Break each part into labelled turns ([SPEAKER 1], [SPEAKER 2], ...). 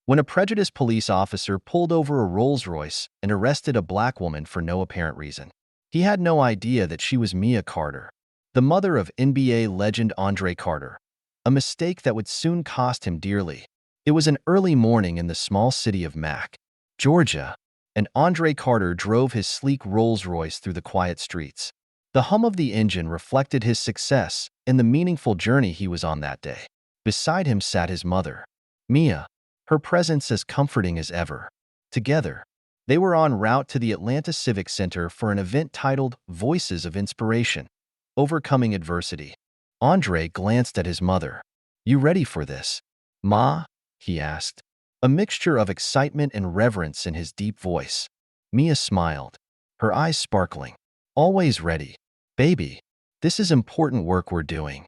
[SPEAKER 1] when a prejudiced police officer pulled over a Rolls-Royce and arrested a black woman for no apparent reason. He had no idea that she was Mia Carter, the mother of NBA legend Andre Carter, a mistake that would soon cost him dearly. It was an early morning in the small city of Mac, Georgia, and Andre Carter drove his sleek Rolls-Royce through the quiet streets. The hum of the engine reflected his success and the meaningful journey he was on that day. Beside him sat his mother, Mia, her presence as comforting as ever. Together, they were en route to the Atlanta Civic Center for an event titled Voices of Inspiration, Overcoming Adversity. Andre glanced at his mother. "You ready for this, Ma?" he asked, a mixture of excitement and reverence in his deep voice. Mia smiled, her eyes sparkling. "Always ready, baby. This is important work we're doing."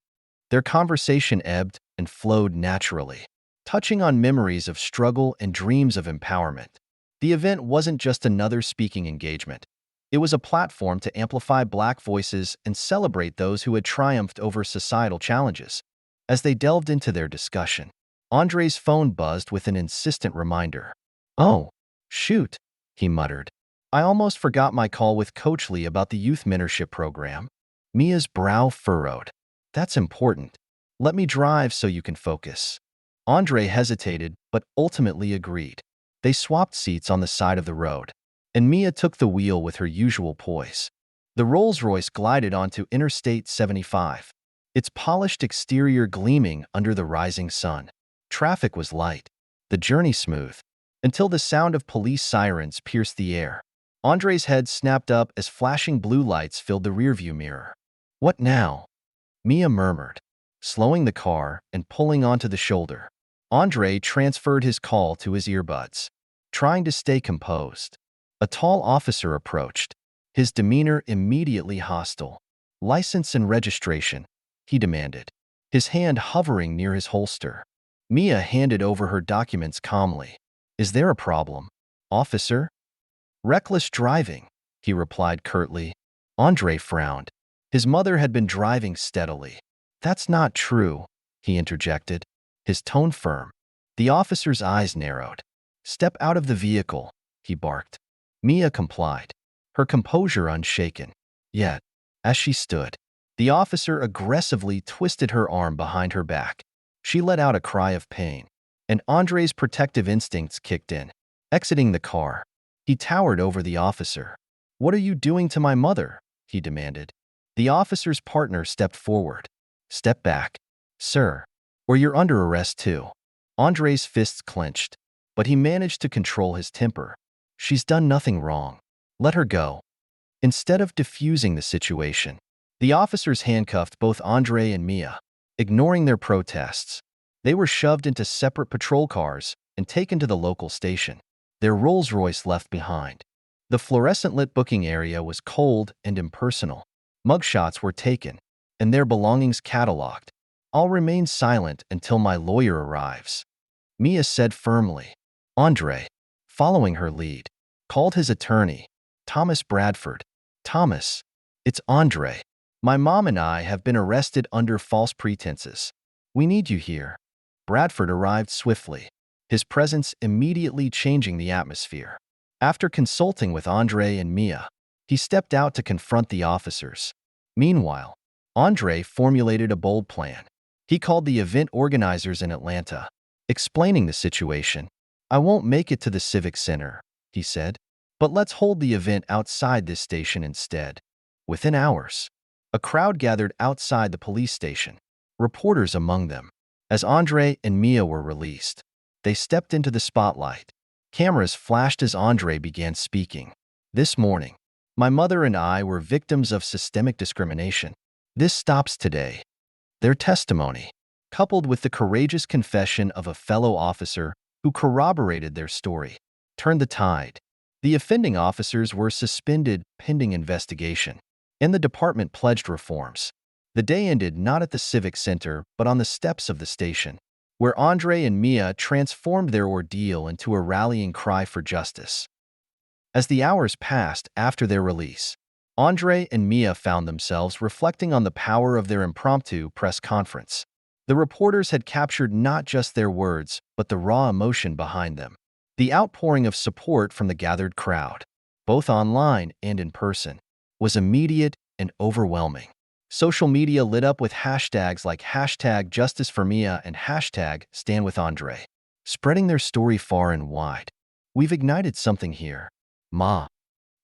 [SPEAKER 1] Their conversation ebbed and flowed naturally, touching on memories of struggle and dreams of empowerment. The event wasn't just another speaking engagement. It was a platform to amplify Black voices and celebrate those who had triumphed over societal challenges. As they delved into their discussion, Andre's phone buzzed with an insistent reminder. "Oh, shoot," he muttered. "I almost forgot my call with Coach Lee about the youth mentorship program." Mia's brow furrowed. "That's important. Let me drive so you can focus." Andre hesitated, but ultimately agreed. They swapped seats on the side of the road, and Mia took the wheel with her usual poise. The Rolls-Royce glided onto Interstate 75, its polished exterior gleaming under the rising sun. Traffic was light, the journey smooth, until the sound of police sirens pierced the air. Andre's head snapped up as flashing blue lights filled the rearview mirror. "What now?" Mia murmured, slowing the car and pulling onto the shoulder. Andre transferred his call to his earbuds, trying to stay composed. A tall officer approached, his demeanor immediately hostile. "License and registration," he demanded, his hand hovering near his holster. Mia handed over her documents calmly. "Is there a problem, officer?" "Reckless driving," he replied curtly. Andre frowned. His mother had been driving steadily. "That's not true," he interjected, his tone firm. The officer's eyes narrowed. "Step out of the vehicle," he barked. Mia complied, her composure unshaken. Yet, as she stood, the officer aggressively twisted her arm behind her back. She let out a cry of pain, and Andre's protective instincts kicked in. Exiting the car, he towered over the officer. "What are you doing to my mother?" he demanded. The officer's partner stepped forward. "Step back, sir, or you're under arrest too." Andre's fists clenched, but he managed to control his temper. "She's done nothing wrong. Let her go." Instead of diffusing the situation, the officers handcuffed both Andre and Mia, ignoring their protests. They were shoved into separate patrol cars and taken to the local station, their Rolls-Royce left behind. The fluorescent-lit booking area was cold and impersonal. Mugshots were taken, and their belongings catalogued. "I'll remain silent until my lawyer arrives," Mia said firmly. Andre, following her lead, called his attorney, Thomas Bradford. "Thomas, it's Andre. My mom and I have been arrested under false pretenses. We need you here." Bradford arrived swiftly, his presence immediately changing the atmosphere. After consulting with Andre and Mia, he stepped out to confront the officers. Meanwhile, Andre formulated a bold plan. He called the event organizers in Atlanta, explaining the situation. "I won't make it to the Civic Center," he said, "but let's hold the event outside this station instead." Within hours, a crowd gathered outside the police station, reporters among them. As Andre and Mia were released, they stepped into the spotlight. Cameras flashed as Andre began speaking. "This morning, my mother and I were victims of systemic discrimination. This stops today." Their testimony, coupled with the courageous confession of a fellow officer who corroborated their story, turned the tide. The offending officers were suspended pending investigation, and the department pledged reforms. The day ended not at the Civic Center, but on the steps of the station, where Andre and Mia transformed their ordeal into a rallying cry for justice. As the hours passed after their release, Andre and Mia found themselves reflecting on the power of their impromptu press conference. The reporters had captured not just their words, but the raw emotion behind them. The outpouring of support from the gathered crowd, both online and in person, was immediate and overwhelming. Social media lit up with hashtags like #JusticeForMia and #StandWithAndre, spreading their story far and wide. "We've ignited something here, Ma,"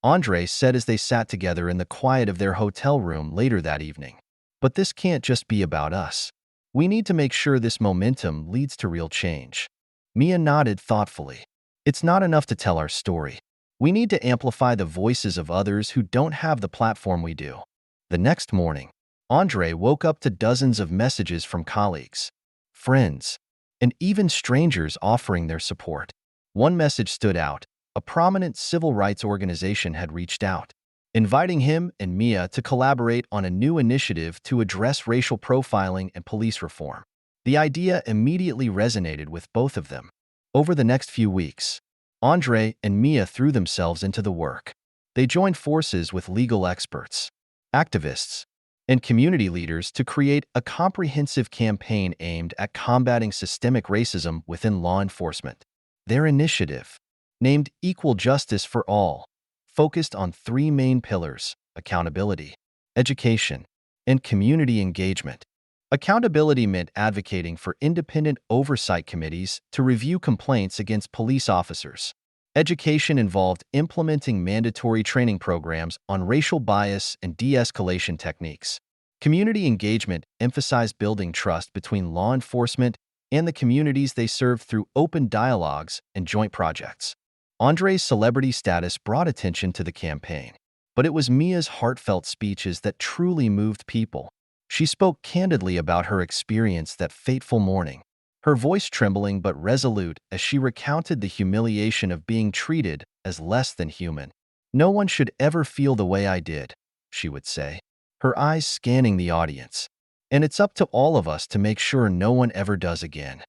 [SPEAKER 1] Andre said as they sat together in the quiet of their hotel room later that evening. "But this can't just be about us. We need to make sure this momentum leads to real change." Mia nodded thoughtfully. "It's not enough to tell our story. We need to amplify the voices of others who don't have the platform we do." The next morning, Andre woke up to dozens of messages from colleagues, friends, and even strangers offering their support. One message stood out. A prominent civil rights organization had reached out, inviting him and Mia to collaborate on a new initiative to address racial profiling and police reform. The idea immediately resonated with both of them. Over the next few weeks, Andre and Mia threw themselves into the work. They joined forces with legal experts, activists, and community leaders to create a comprehensive campaign aimed at combating systemic racism within law enforcement. Their initiative, named Equal Justice for All, focused on three main pillars: accountability, education, and community engagement. Accountability meant advocating for independent oversight committees to review complaints against police officers. Education involved implementing mandatory training programs on racial bias and de-escalation techniques. Community engagement emphasized building trust between law enforcement and the communities they served through open dialogues and joint projects. Andre's celebrity status brought attention to the campaign, but it was Mia's heartfelt speeches that truly moved people. She spoke candidly about her experience that fateful morning, her voice trembling but resolute as she recounted the humiliation of being treated as less than human. "No one should ever feel the way I did," she would say, her eyes scanning the audience. "And it's up to all of us to make sure no one ever does again."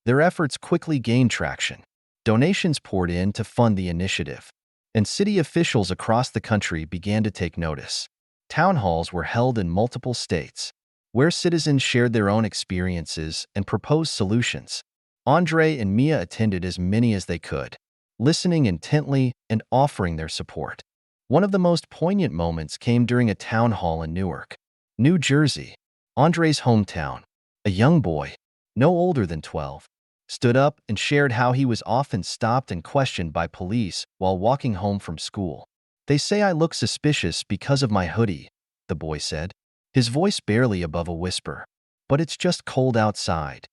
[SPEAKER 1] Their efforts quickly gained traction. Donations poured in to fund the initiative, and city officials across the country began to take notice. Town halls were held in multiple states, where citizens shared their own experiences and proposed solutions. Andre and Mia attended as many as they could, listening intently and offering their support. One of the most poignant moments came during a town hall in Newark, New Jersey, Andre's hometown. A young boy, no older than 12, stood up and shared how he was often stopped and questioned by police while walking home from school. "They say I look suspicious because of my hoodie," the boy said, his voice barely above a whisper. "But it's just cold outside."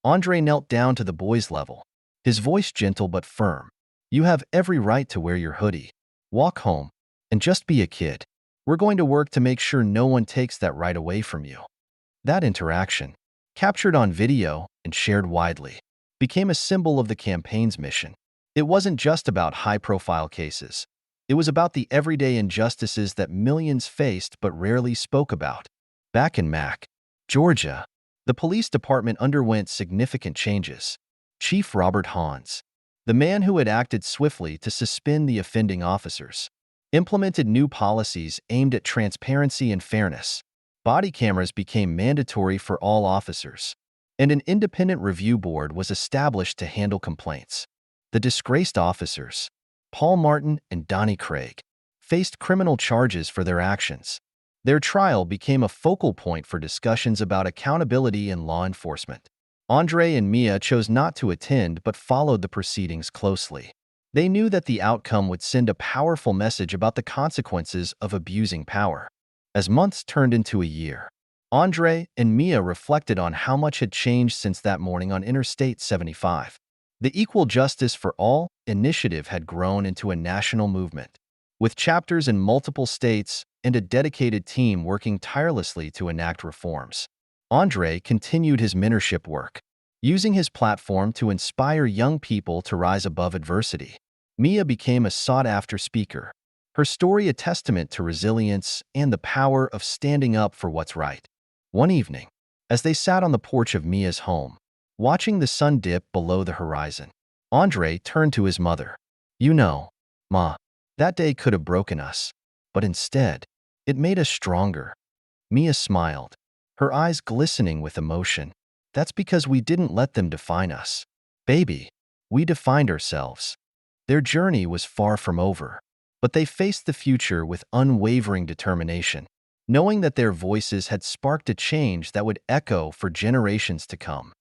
[SPEAKER 1] Andre knelt down to the boy's level, his voice gentle but firm. "You have every right to wear your hoodie. Walk home, and just be a kid. We're going to work to make sure no one takes that right away from you." That interaction, captured on video and shared widely, became a symbol of the campaign's mission. It wasn't just about high-profile cases. It was about the everyday injustices that millions faced but rarely spoke about. Back in Mac, Georgia, the police department underwent significant changes. Chief Robert Hans, the man who had acted swiftly to suspend the offending officers, implemented new policies aimed at transparency and fairness. Body cameras became mandatory for all officers, and an independent review board was established to handle complaints. The disgraced officers, Paul Martin and Donnie Craig, faced criminal charges for their actions. Their trial became a focal point for discussions about accountability in law enforcement. Andre and Mia chose not to attend but followed the proceedings closely. They knew that the outcome would send a powerful message about the consequences of abusing power. As months turned into a year, Andre and Mia reflected on how much had changed since that morning on Interstate 75. The Equal Justice for All initiative had grown into a national movement, with chapters in multiple states and a dedicated team working tirelessly to enact reforms. Andre continued his mentorship work, using his platform to inspire young people to rise above adversity. Mia became a sought-after speaker, her story a testament to resilience and the power of standing up for what's right. One evening, as they sat on the porch of Mia's home, watching the sun dip below the horizon, Andre turned to his mother. "You know, Ma, that day could have broken us, but instead, it made us stronger." Mia smiled, her eyes glistening with emotion. That's because we didn't let them define us. Baby, we defined ourselves. Their journey was far from over, but they faced the future with unwavering determination, knowing that their voices had sparked a change that would echo for generations to come.